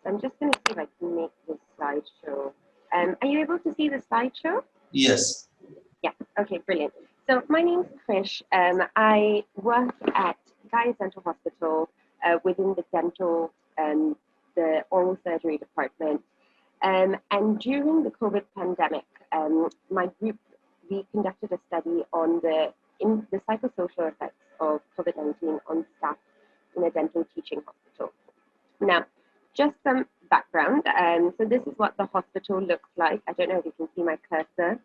I'm just going to see if I can make this slideshow. Are you able to see the slideshow? Yes. Yeah, okay, brilliant. So my name's Krish. I work at Guy's Dental Hospital within the dental, the oral surgery department. And during the COVID pandemic, my group, we conducted a study on the psychosocial effects of COVID-19 on staff in a dental teaching hospital. Now, just some background. So this is what the hospital looks like. I don't know if you can see my cursor.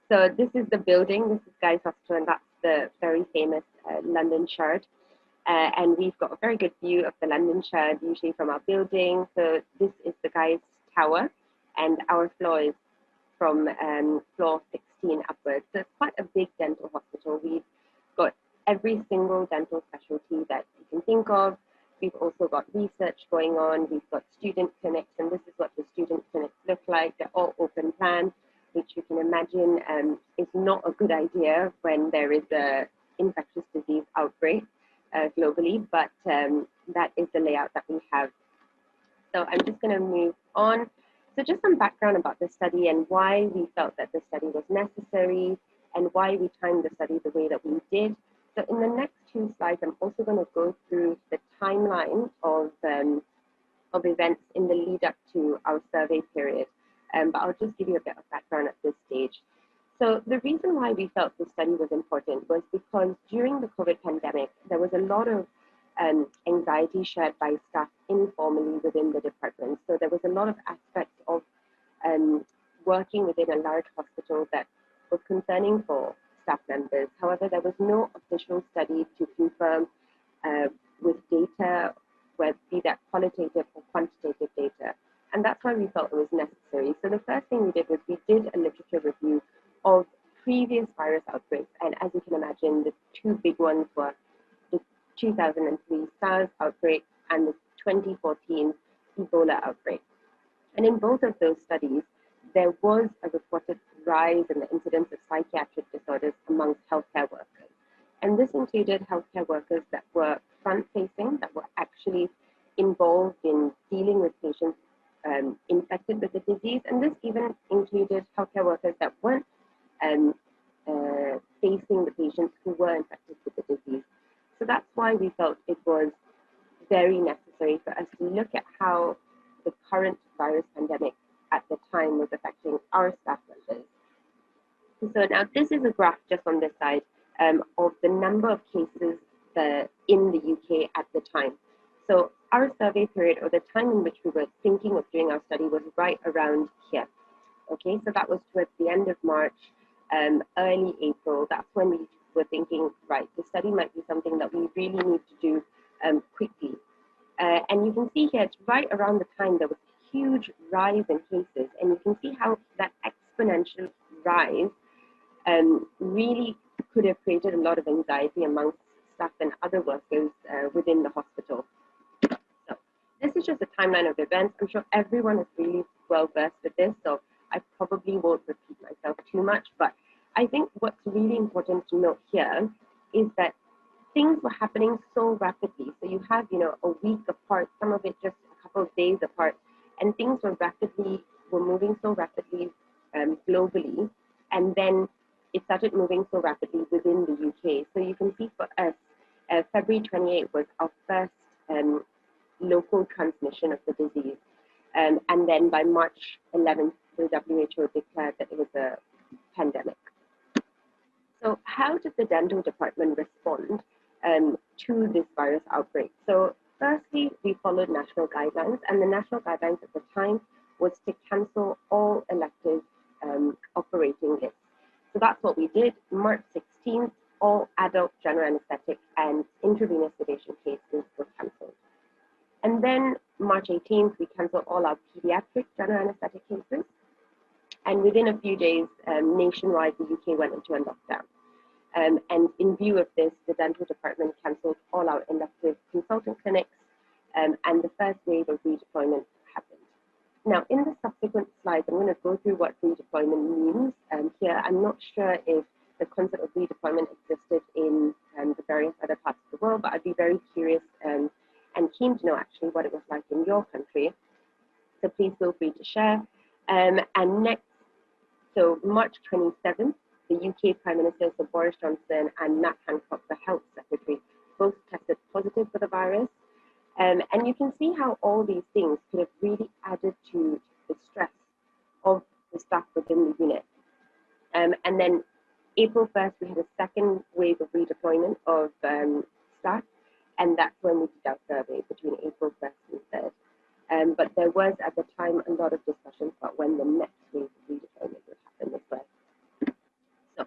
So this is the building. This is Guy's Hospital, and that's the very famous London Shard. And we've got a very good view of the London Shard, usually from our building. So this is the Guy's Tower, and our floor is from floor 16 upwards. So it's quite a big dental hospital. We've got every single dental specialty that you can think of. We've also got research going on. We've got student clinics, and this is what the student clinics look like. They're all open plan, which you can imagine is not a good idea when there is a infectious disease outbreak globally, but that is the layout that we have. So I'm just going to move on. So just some background about the study and why we felt that the study was necessary and why we timed the study the way that we did. So in the next two slides, I'm also going to go through the timeline of events in the lead up to our survey period. But I'll just give you a bit of background at this stage. So the reason why we felt this study was important was because during the COVID pandemic, there was a lot of anxiety shared by staff informally within the department. So there was a lot of aspects of working within a large hospital that was concerning for staff members. However, there was no official study to confirm with data, whether be that qualitative or quantitative data. And that's why we felt it was necessary. So the first thing we did was we did a literature review of previous virus outbreaks. And as you can imagine, the two big ones were the 2003 SARS outbreak and the 2014 Ebola outbreak. And in both of those studies, there was a reported rise in the incidence of psychiatric disorders amongst healthcare workers. And this included healthcare workers that were front-facing, that were actually involved in dealing with patients infected with the disease. And this even included healthcare workers that weren't facing the patients who were infected with the disease. So that's why we felt it was very necessary for us to look at how the current virus pandemic at the time was affecting our staff members. So now this is a graph just on this side of the number of cases in the UK at the time. So our survey period, or the time in which we were thinking of doing our study, was right around here. Okay, so that was towards the end of March, early April. That's when we were thinking, right, the study might be something that we really need to do quickly. And you can see here, it's right around the time there was a huge rise in cases. And you can see how that exponential rise really could have created a lot of anxiety amongst staff and other workers within the hospital. So this is just a timeline of events. I'm sure everyone is really well versed with this, so I probably won't repeat myself too much, but I think what's really important to note here is that things were happening so rapidly. So you have, a week apart, some of it just a couple of days apart, and things were moving so rapidly globally, and then it started moving so rapidly within the UK. So you can see for us, February 28 was our first local transmission of the disease. And then by March 11th, the WHO declared that it was a pandemic. So how did the dental department respond to this virus outbreak? So firstly, we followed national guidelines, and the national guidelines at the time was to cancel all elective operating lists. So that's what we did. March 16th, all adult general anesthetic and intravenous sedation cases were cancelled. And then March 18th, we canceled all our pediatric general anesthetic cases. And within a few days, nationwide, the UK went into a lockdown. And in view of this, the dental department cancelled all our elective consultant clinics, and the first wave of redeployment happened. Now, in the subsequent slides, I'm going to go through what redeployment means. Here, I'm not sure if the concept of redeployment existed in the various other parts of the world, but I'd be very curious and keen to know actually what it was like in your country. So please feel free to share. And next, so March 27th, the UK Prime Minister, Sir Boris Johnson, and Matt Hancock, the Health Secretary, both tested positive for the virus. And you can see how all these things could have really added to the stress of the staff within the unit. And then April 1st, we had a second wave of redeployment of staff, and that's when we did our survey between April 1st and 3rd. But there was, at the time, a lot of discussion about when the next wave of redeployment would happen as well. So,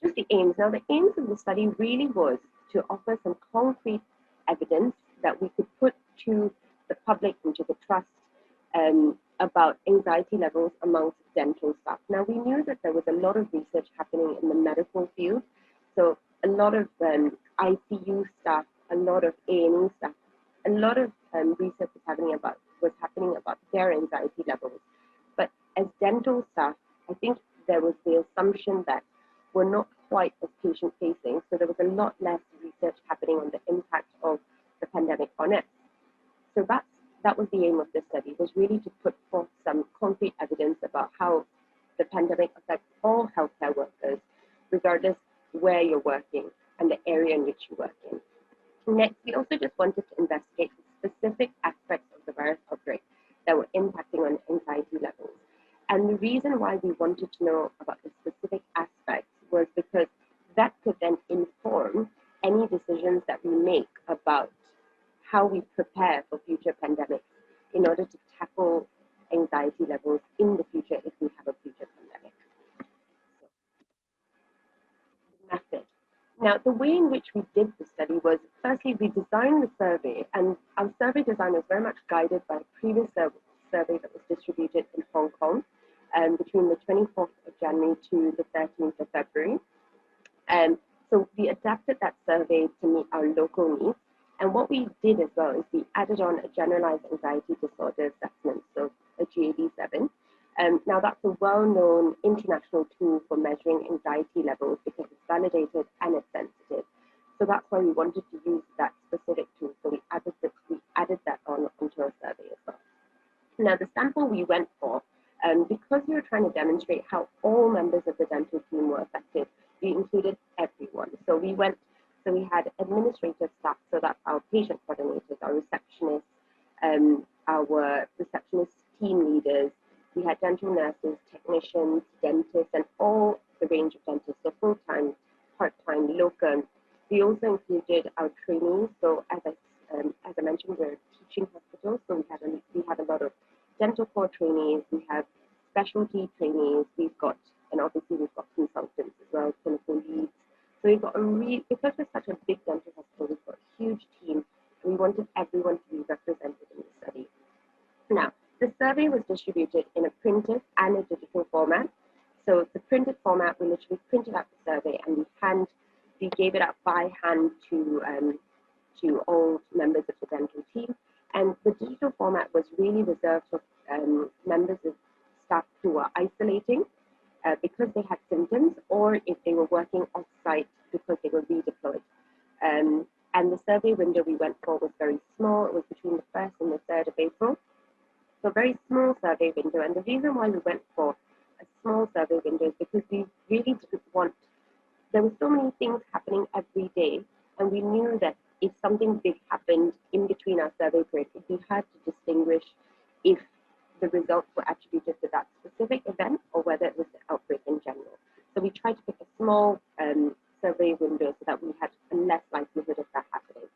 just the aims. Now, the aims of the study really was to offer some concrete evidence that we could put to the public and to the trust about anxiety levels amongst dental staff. Now, we knew that there was a lot of research happening in the medical field. So a lot of ICU staff, a lot of A&E staff, a lot of research was happening about their anxiety levels. But as dental staff, I think there was the assumption that we're not quite as patient-facing, so there was a lot less research happening on the impact of the pandemic on us. So that was the aim of this study, was really to put forth some concrete evidence about how the pandemic affects all healthcare workers, regardless where you're working and the area in which you work in. Next, we also just wanted to investigate the specific aspects of the virus outbreak that were impacting on anxiety levels. And the reason why we wanted to know about the specific aspects was because that could then inform any decisions that we make about how we prepare for future pandemics in order to tackle anxiety levels in the future if we have a future pandemic. So, the method. Now, the way in which we did the study was, firstly, we designed the survey, and our survey design was very much guided by a previous survey that was distributed in Hong Kong between the 24th of January to the 13th of February. So we adapted that survey to meet our local needs. And what we did as well is we added on a generalized anxiety disorder assessment, so a GAD-7. Now that's a well-known international tool for measuring anxiety levels because it's validated and it's sensitive. So that's why we wanted to use that specific tool. So we added that onto our survey as well. Now the sample we went for, because we were trying to demonstrate how all members of the dental team were affected, we included everyone. So we had administrative staff, so that's our patient coordinators, our receptionists, our receptionist team leaders. We had dental nurses, technicians, dentists, and all the range of dentists, so full-time, part-time, locum. We also included our trainees. So as I mentioned, we're a teaching hospital, so we have a lot of dental core trainees. We have specialty trainees. And obviously we've got consultants as well, clinical leads. So we've got because we're such a big dental hospital, we've got a huge team. We wanted everyone to be represented in the study. Now, the survey was distributed in a printed and a digital format. So the printed format, we literally printed out the survey and we gave it out by hand to all members of the dental team. And the digital format was really reserved for members of staff who were isolating because they had symptoms, or if they were working off-site because they were redeployed. And the survey window we went for was very small. It was between the 1st and the 3rd of April. So a very small survey window. And the reason why we went for a small survey window is because we really didn't want, there were so many things happening every day, and we knew that if something big happened in between our survey period, it'd be hard to distinguish if the results were attributed to that specific event or whether it was the outbreak in general. So we tried to pick a small survey window so that we had a less likelihood of that happening.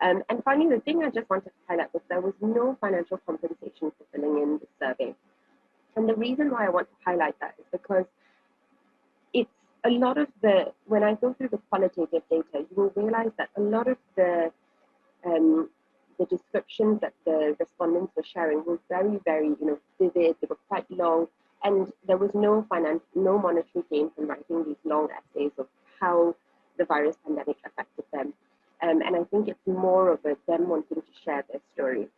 And finally, the thing I just wanted to highlight was there was no financial compensation for filling in the survey. And the reason why I want to highlight that is because it's a lot of when I go through the qualitative data, you will realize that a lot of the descriptions that the respondents were sharing were very, very, vivid. They were quite long, and there was no monetary gain from writing these long essays of how the virus pandemic affected them. And I think it's more of them wanting to share their story.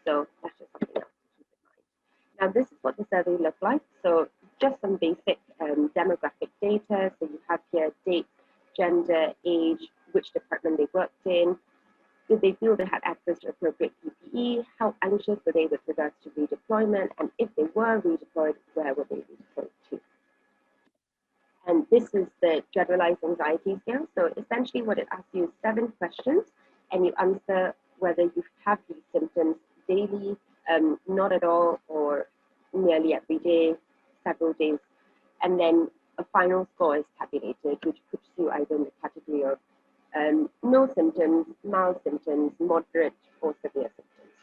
So that's just something else to keep in mind. Now, this is what the survey looked like. So just some basic demographic data. So you have here date, gender, age, which department they worked in. Did they feel they had access to appropriate PPE? How anxious were they with regards to redeployment? And if they were redeployed, where were they redeployed to? And this is the generalized anxiety scale. So essentially what it asks you is 7 questions, and you answer whether you have these symptoms daily, not at all, or nearly every day, several days. And then a final score is tabulated, which puts you either in the category of no symptoms, mild symptoms, moderate or severe symptoms.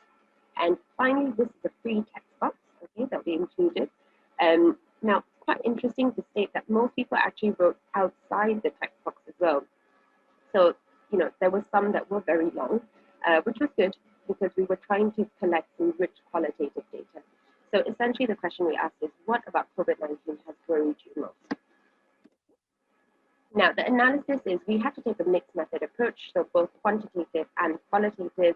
And finally, this is a free text box, okay, that we included. Now, quite interesting to state that most people actually wrote outside the text box as well. So, there were some that were very long, which was good because we were trying to collect some rich qualitative data. So essentially the question we asked is, what about COVID-19 has worried you most? Now, the analysis is we had to take a mixed method approach, so both quantitative and qualitative.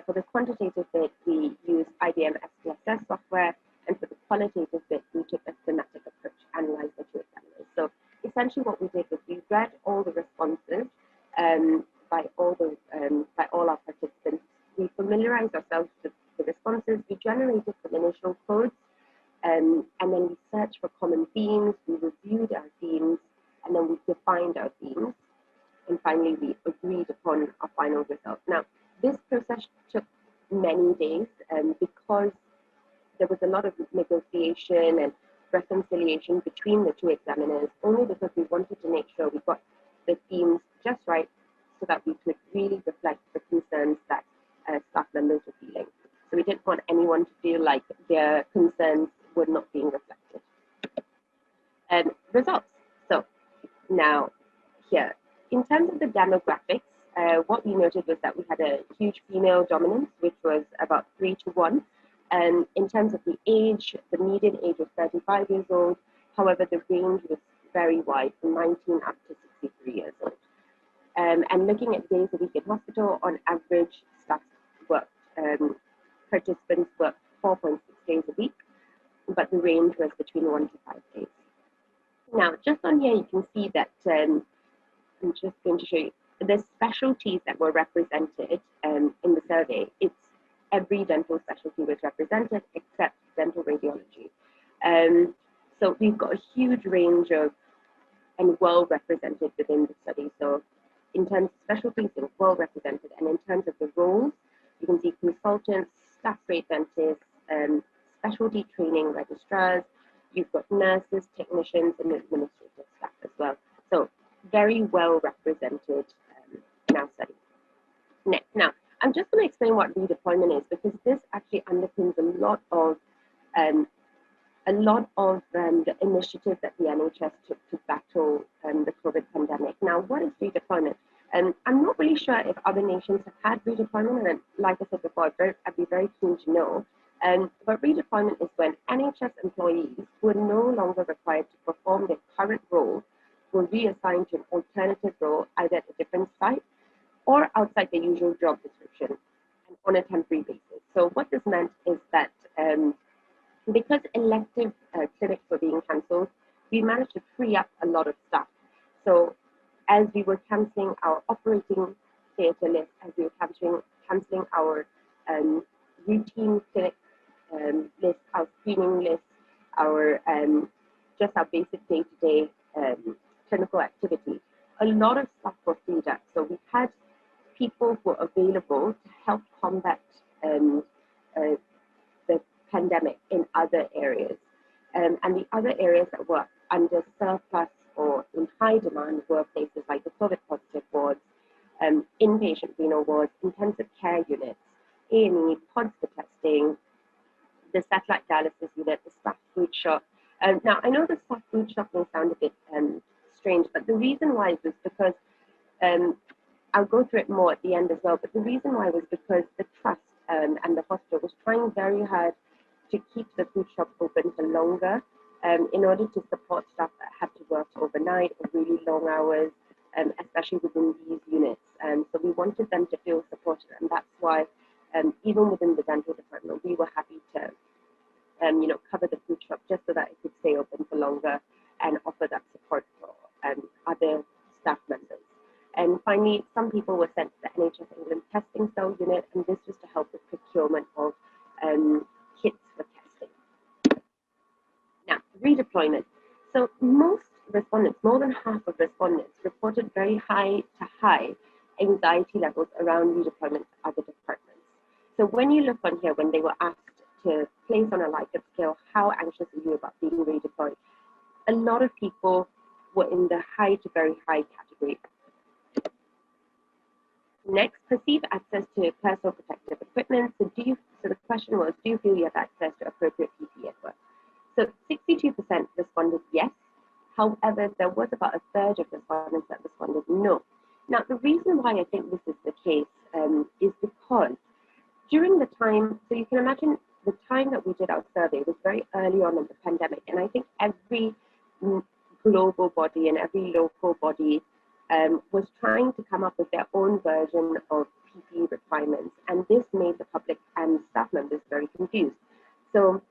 For the quantitative bit, we used IBM SPSS software, and for the qualitative bit, we took a thematic approach, analyzed the 2 examiners. So essentially what we did was we read all the responses by all our participants. We familiarized ourselves with the responses. We generated some initial codes, and then we searched for common themes. We reviewed our themes, and then we defined our themes, and finally we agreed upon our final result. Now, this process took many days because there was a lot of negotiation and reconciliation between the 2 examiners, only because we wanted to make sure we got the themes just right so that we could really reflect the concerns that staff members were feeling. So we didn't want anyone to feel like their concerns were not being reflected. Results. So now here, in terms of the demographics, what we noted was that we had a huge female dominance, which was about 3 to 1. And in terms of the age, the median age was 35 years old. However, the range was very wide, from 19 up to 63 years old. And looking at days a week in hospital, on average, staff worked, participants worked 4.6 days a week, but the range was between 1 to 5 days. Now, just on here, you can see that I'm just going to show you the specialties that were represented in the survey. It's every dental specialty was represented except dental radiology. So we've got a huge range of and well represented within the study. So in terms of specialties, they're well represented, and in terms of the roles, you can see consultants, staff grade dentists, specialty training registrars. You've got nurses, technicians, and administrative staff as well. So very well represented in our study. Next, now I'm just going to explain what redeployment is, because this actually underpins a lot of the initiatives that the NHS took to battle the COVID pandemic. Now, what is redeployment? I'm not really sure if other nations have had redeployment, and like I said before, I'd be very keen to know. But redeployment is when NHS employees who are no longer required to perform their current role were reassigned to an alternative role, either at a different site or outside their usual job description, and on a temporary basis. So what this meant is that because elective clinics were being cancelled, we managed to free up a lot of staff. So as we were cancelling our operating theatre list, as we were cancelling our routine clinic list, our screening list, our just our basic day-to-day clinical activity, a lot of staff were freed up. So we had people who were available to help combat the pandemic in other areas. And the other areas that were under surplus or in high demand were places like the COVID positive wards, inpatient renal wards, intensive care units, A&E, pods for testing, the satellite dialysis unit, the staff food shop. Now, I know the staff food shop may sound a bit strange, but the reason why was because, I'll go through it more at the end as well, but the reason why was because the trust and the hospital was trying very hard to keep the food shop open for longer in order to support staff that have to work overnight or really long hours, especially within these units. So we wanted them to feel supported, and that's why even within the dental department, we were happy to cover the food shop just so that it could stay open for longer and offer that support for other staff members. And finally, some people were sent to the NHS England testing cell unit, and this was to help with procurement of kits for testing. Now, redeployment. So most respondents, more than half of respondents, reported very high to high anxiety levels around redeployment to other departments. So when you look on here, when they were asked to place on a Likert scale, how anxious are you about being redeployed? A lot of people were in the high to very high category. Next, perceived access to personal protective equipment. So the question was, do you feel you have access to appropriate PPE at work? So 62% responded yes. However, there was about a third of respondents that responded no. Now, the reason why I think this is the case is because during the time, so you can imagine the time that we did our survey was very early on in the pandemic, and I think every global body and every local body was trying to come up with their own version of PPE requirements, and this made the public and staff members very confused. So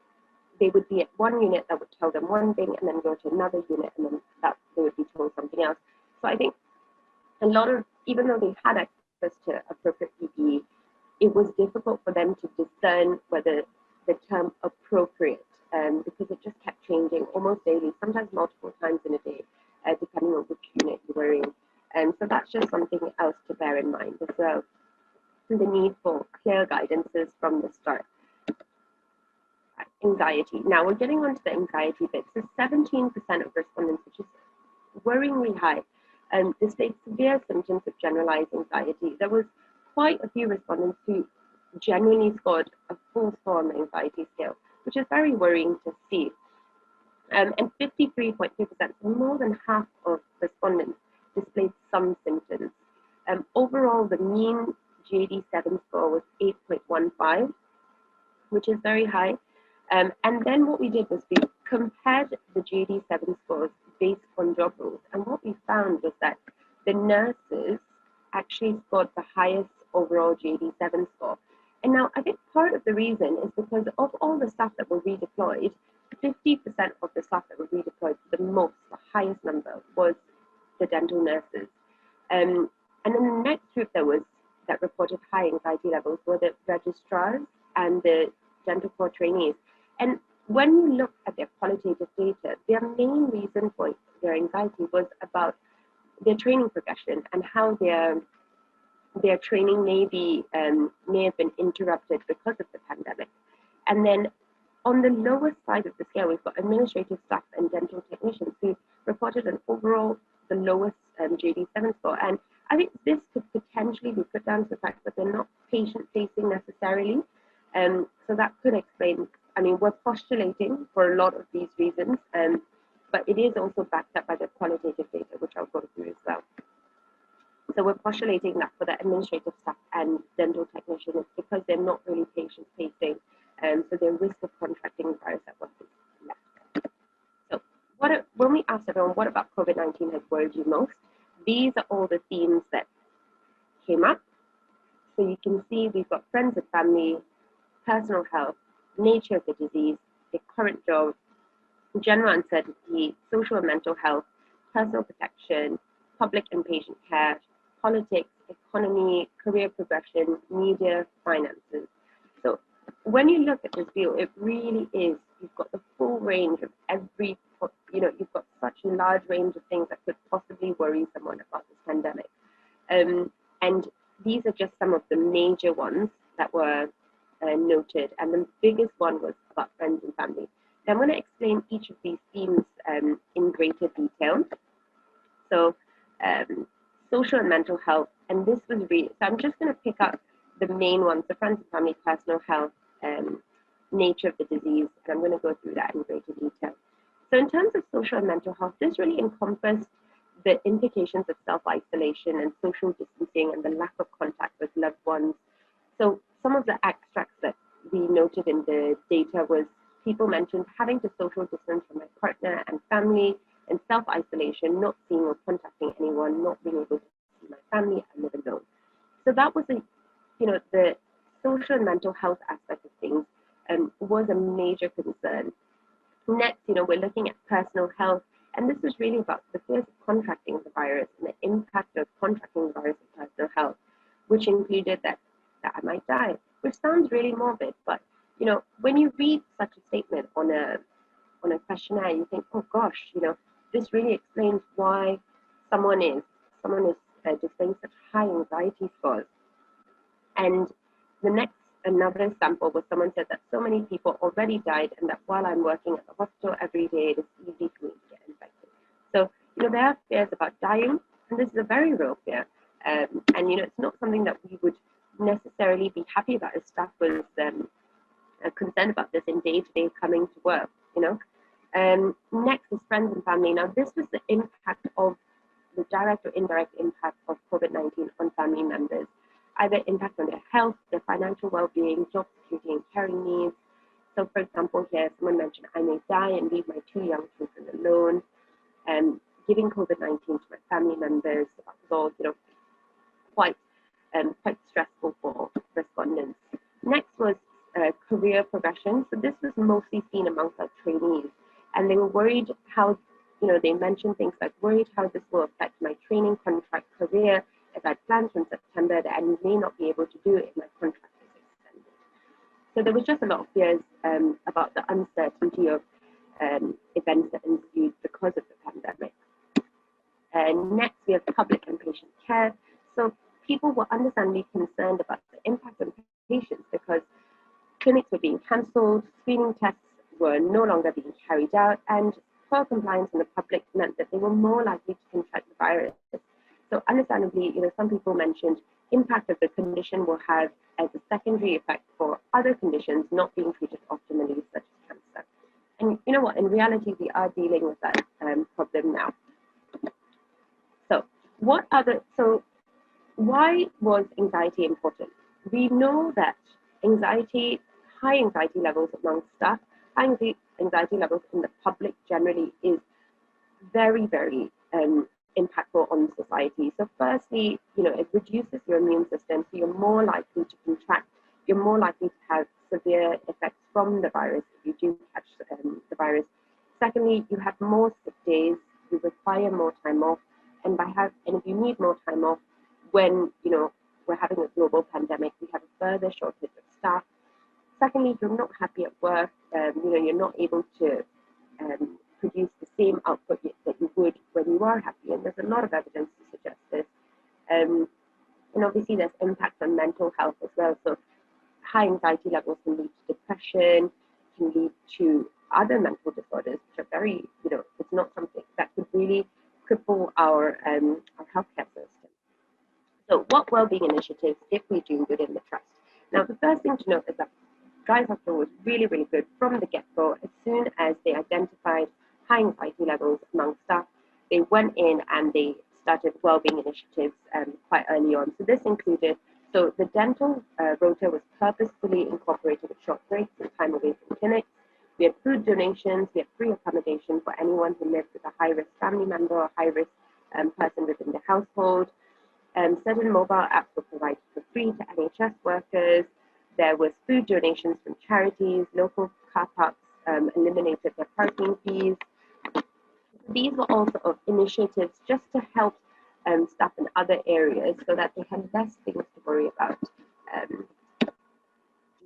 they would be at one unit that would tell them one thing, and then go to another unit, and then they would be told something else. So I think a lot of, even though they had access to appropriate PPE, it was difficult for them to discern whether the term appropriate, because it just kept changing almost daily, sometimes multiple times in a day, depending on which unit you were in. So that's just something else to bear in mind as well. The need for clear guidances from the start. Anxiety. Now we're getting onto the anxiety bit. So 17% of respondents, which is worryingly high, displayed severe symptoms of generalized anxiety. There was quite a few respondents who genuinely scored a full score on the anxiety scale, which is very worrying to see. And 53.2%, so more than half of respondents, displayed some symptoms. Overall, the mean GAD-7 score was 8.15, which is very high. And then what we did was we compared the GAD-7 scores based on job roles. And what we found was that the nurses actually scored the highest overall GAD-7 score. And now I think part of the reason is because of all the staff that were redeployed, 50% of the staff that were redeployed, the highest number, was the dental nurses. And then the next group that reported high anxiety levels were the registrars and the dental core trainees. And when you look at their qualitative data, their main reason for their anxiety was about their training progression and how their training may have been interrupted because of the pandemic. And then on the lowest side of the scale, we've got administrative staff and dental technicians who reported an overall the lowest GAD-7 score. And I think this could potentially be put down to the fact that they're not patient-facing necessarily. So that could explain, I mean, we're postulating for a lot of these reasons, but it is also backed up by the qualitative data, which I'll go through as well. So we're postulating that for the administrative staff and dental technicians, it's because they're not really patient-facing, so their risk of contracting the virus at work is less. So when we asked everyone, what about COVID-19 has worried you most? These are all the themes that came up. So you can see we've got friends and family, personal health, nature of the disease, the current job, general uncertainty, social and mental health, personal protection, public and patient care, politics, economy, career progression, media, finances. So when you look at this view, it really is, you've got the full range of every, you've got such a large range of things that could possibly worry someone about this pandemic. And these are just some of the major ones that were noted, and the biggest one was about friends and family. Now I'm going to explain each of these themes in greater detail. So social and mental health, and this was really, so I'm just going to pick up the main ones, the friends and family, personal health, nature of the disease, and I'm going to go through that in greater detail. So in terms of social and mental health, this really encompassed the implications of self-isolation and social distancing and the lack of contact with loved ones. So some of the extracts that we noted in the data was people mentioned having to social distance from my partner and family, and self-isolation, not seeing or contacting anyone, not being able to see my family, and live alone. So that was the social and mental health aspect of things was a major concern. Next, we're looking at personal health, And this was really about the fears of contracting the virus and the impact of contracting the virus on personal health, which included that I might die, which sounds really morbid, but when you read such a statement on a questionnaire, you think, oh gosh, this really explains why someone is displaying such high anxiety scores. And another example was someone said that so many people already died, and that while I'm working at the hospital every day, it is easy for me to get infected. So there are fears about dying, and this is a very real fear. And it's not something that we would necessarily be happy about if staff was concerned about this in day-to-day coming to work. Next is friends and family. Now, this was the impact of the direct or indirect impact of COVID-19 on family members, either impact on their health, their financial well-being, job security, and caring needs. So, for example, here someone mentioned, I may die and leave my 2 young children alone. Giving COVID-19 to my family members was all, quite stressful for respondents. Next was career progression. So this was mostly seen amongst our trainees, and they were worried how, they mentioned things like worried how this will affect my training contract career, as I planned from September that I may not be able to do it if my contract is extended. So there was just a lot of fears about the uncertainty of events that ensued because of the pandemic. And next, we have public and patient care. So people were understandably concerned about the impact on patients because clinics were being cancelled, screening tests were no longer being carried out, and poor compliance in the public meant that they were more likely to contract the virus. So understandably, some people mentioned impact of the condition will have as a secondary effect for other conditions not being treated optimally, such as cancer. And you know what, in reality, we are dealing with that problem now. So why was anxiety important? We know that high anxiety levels among staff, high anxiety levels in the public generally is very, very impactful on society. So firstly, it reduces your immune system, so you're more likely to contract, you're more likely to have severe effects from the virus if you do catch the virus. Secondly, you have more sick days, you require more time off, and if you need more time off, when we're having a global pandemic, we have a further shortage of staff. Secondly, you're not happy at work. You're not able to produce the same output that you would when you are happy, and there's a lot of evidence to suggest this. And obviously, there's impacts on mental health as well. So high anxiety levels can lead to depression, can lead to other mental disorders, which are very, it's not something that could really cripple our healthcare system. So what wellbeing initiatives did we do within the trust? Now, the first thing to note is that Guy's Hospital was really, really good from the get-go. As soon as they identified high anxiety levels among staff, they went in and they started wellbeing initiatives quite early on. So this included, the dental rota was purposefully incorporated with short breaks and time away from clinics. We had food donations, we had free accommodation for anyone who lived with a high-risk family member or high-risk person within the household. Certain mobile apps were provided for free to NHS workers. There was food donations from charities, local car parks eliminated their parking fees. These were all sort of initiatives just to help staff in other areas so that they had less things to worry about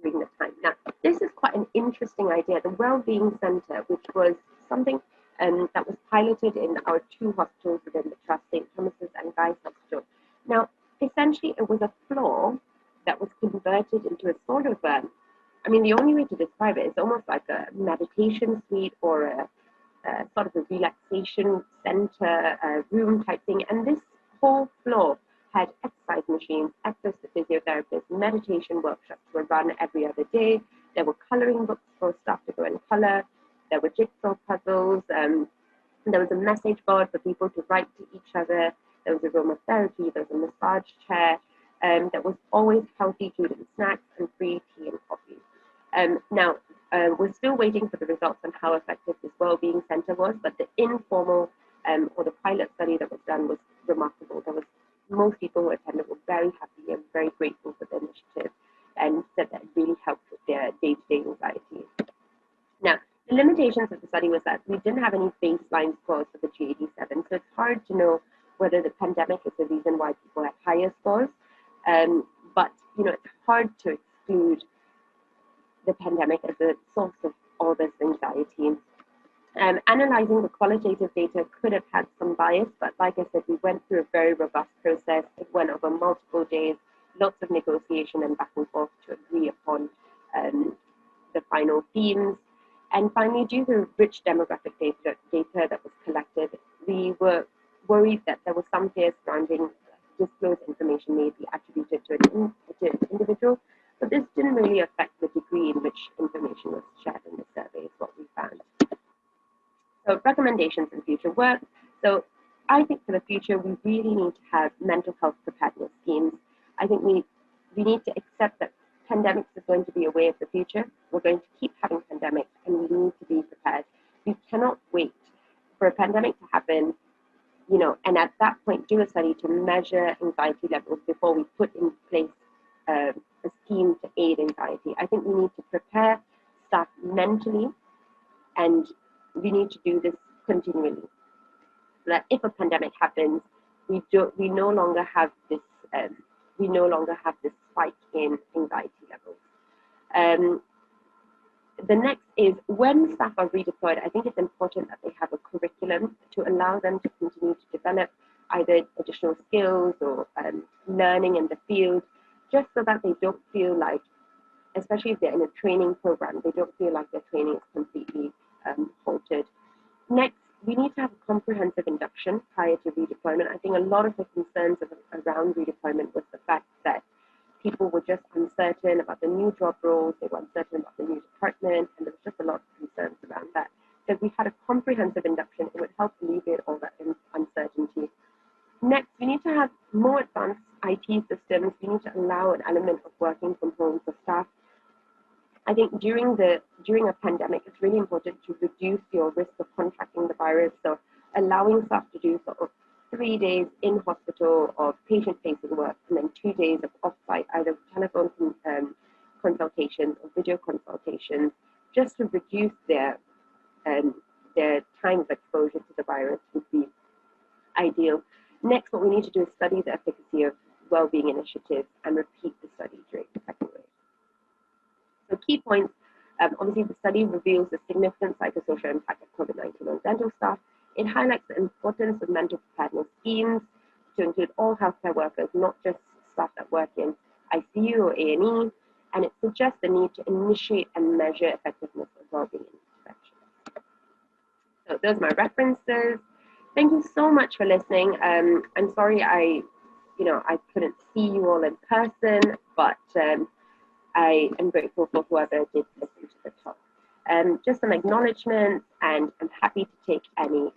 during the time. Now, this is quite an interesting idea. The Wellbeing Centre, which was something that was piloted in our 2 hospitals within the trust, St. Thomas's and Guy's Hospital. Now, essentially, it was a floor that was converted into a sort of, the only way to describe it is almost like a meditation suite or a sort of a relaxation center room type thing. And this whole floor had exercise machines, access to physiotherapists, meditation workshops were run every other day. There were coloring books for staff to go and color. There were jigsaw puzzles. There was a message board for people to write to each other. There was aromatherapy. There was a massage chair. There was always healthy food and snacks and free tea and coffee. Now, we're still waiting for the results on how effective this Wellbeing Centre was, but the informal or the pilot study that was done was remarkable. Most people who attended were very happy and very grateful for the initiative and said that it really helped with their day-to-day anxiety. Now, The limitations of the study was that we didn't have any baseline scores for the GAD-7, so it's hard to know whether the pandemic is the reason why people had higher scores. But it's hard to exclude the pandemic as a source of all this anxiety. Analyzing the qualitative data could have had some bias, but like I said, we went through a very robust process. It went over multiple days, lots of negotiation and back and forth to agree upon the final themes. And finally, due to rich demographic data that was collected, we were worried that there was some fear surrounding disclosed information may be attributed to an individual, but this didn't really affect the degree in which information was shared in the survey, is what we found. So recommendations in future work. So I think for the future, we really need to have mental health preparedness schemes. I think we need to accept that pandemics is going to be a way of the future. We're going to keep having pandemics, and we need to be prepared. We cannot wait for a pandemic to happen, and at that point do a study to measure anxiety levels before we put in place a scheme to aid anxiety. I think we need to prepare staff mentally, and we need to do this continually, so that if a pandemic happens, we no longer have this spike in anxiety levels. The next is, when staff are redeployed, I think it's important that they have a curriculum to allow them to continue to develop either additional skills or learning in the field, just so that they don't feel like, especially if they're in a training program, they don't feel like their training is completely halted. Next, we need to have a comprehensive induction prior to redeployment. I think a lot of the concerns around redeployment was the fact that people were just uncertain about the new job roles, they were uncertain about the new department, and there was just a lot of concerns around that. So if we had a comprehensive induction, it would help alleviate all that uncertainty. Next, we need to have more advanced IT systems. We need to allow an element of working from home for staff. I think during a pandemic, it's really important to reduce your risk of contracting the virus. So allowing staff to do sort of 3 days in hospital of patient-facing work, and then 2 days of off-site, either telephone consultations or video consultations, just to reduce their time of exposure to the virus would be ideal. Next, what we need to do is study the efficacy of well-being initiatives and repeat the study during the second wave. So key points, obviously the study reveals the significant psychosocial impact of COVID-19 on dental staff. It highlights the importance of mental preparedness schemes to include all healthcare workers, not just staff that work in ICU or A&E, and it suggests the need to initiate and measure effectiveness of well-being interventions. So those are my references. Thank you so much for listening. I'm sorry I couldn't see you all in person, but I am grateful for whoever did listen to the talk. Just some acknowledgements, and I'm happy to take any